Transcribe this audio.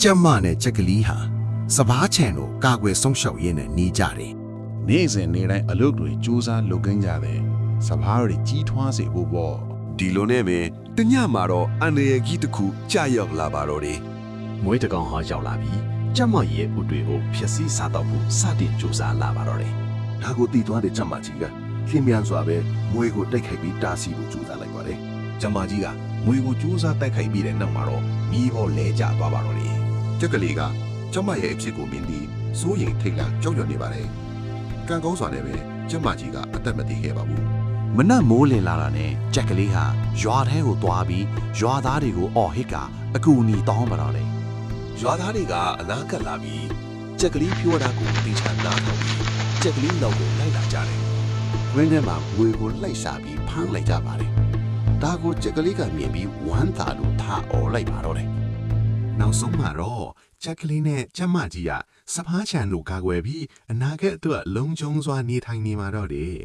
ကျမနဲ့ချက်ကလေးဟာစပားချန်တို့ကာကွယ်ဆုံးရှုံးရင်းနဲ့နေကြတယ် နေ့စဉ်နေ့တိုင်းအလုပ်တွေစူးစမ်းလုပ်ကင်းကြတယ်စပားတွေကြီးထွားစေဖို့ပေါ့ ဒီလိုနဲ့ပဲတညမှာတော့အန်ရယ်ကြီးတစ်ခုကြာရောက်လာပါတော့တယ် မွေးတကောင်ဟာရောက်လာပြီးကျမရဲ့ဥတွေကိုဖျက်ဆီးစားတော့ဖို့စတင်ကြိုးစားလာပါတော့တယ် ဒါကိုတည်သွားတဲ့ကျမကြီးကလင်းမြန်စွာပဲမွေကိုတိုက်ခိုက်ပြီးတားဆီးဖို့ကြိုးစားလိုက်ပါတယ် ကျမကြီးကမွေကိုကြိုးစားတိုက်ခိုက်ပြီးတဲ့နောက်မှာတော့မိဖို့လဲကျသွားပါတော့တယ် ကြက်ကလေးကကျမရဲ့အဖြစ်ကိုမြင်ပြီးစိုးရိမ်ထိတ်လန့်ကြောက်ရွံ့နေပါတယ်ကံကောင်းစွာနဲ့ပဲကျမကြီးကအသက်မသေးခဲ့ပါဘူး မနက်မိုးလင်လာတာနဲ့ကြက်ကလေးဟာရွာထဲကိုသွားပြီးရွာသားတွေကိုအော်ဟစ်ကအကူအညီတောင်းပါတော့တယ် ရွာသားတွေကအနာကပ်လာပြီးကြက်ကလေးဖြိုးတာကိုတေချာနားထောင်ပြီးကြက်ကလေးနောက်ကိုလိုက်လာကြတယ် ဝင်းထဲမှာမွေကိုလိုက်စားပြီးဖမ်းလိုက်ကြပါတယ်ဒါကိုကြက်ကလေးကမြင်ပြီးဝမ်းသာလို့ထားអော်လိုက်ပါတော့တယ် နောက်ဆုံးမှာတော့ချက်ကလေးနဲ့ကျမကြီးကစပားချန်တို့ကာကွယ်ပြီးအနာဂတ်အတွက်လုံခြုံစွာနေထိုင်နေမှာတော့တယ်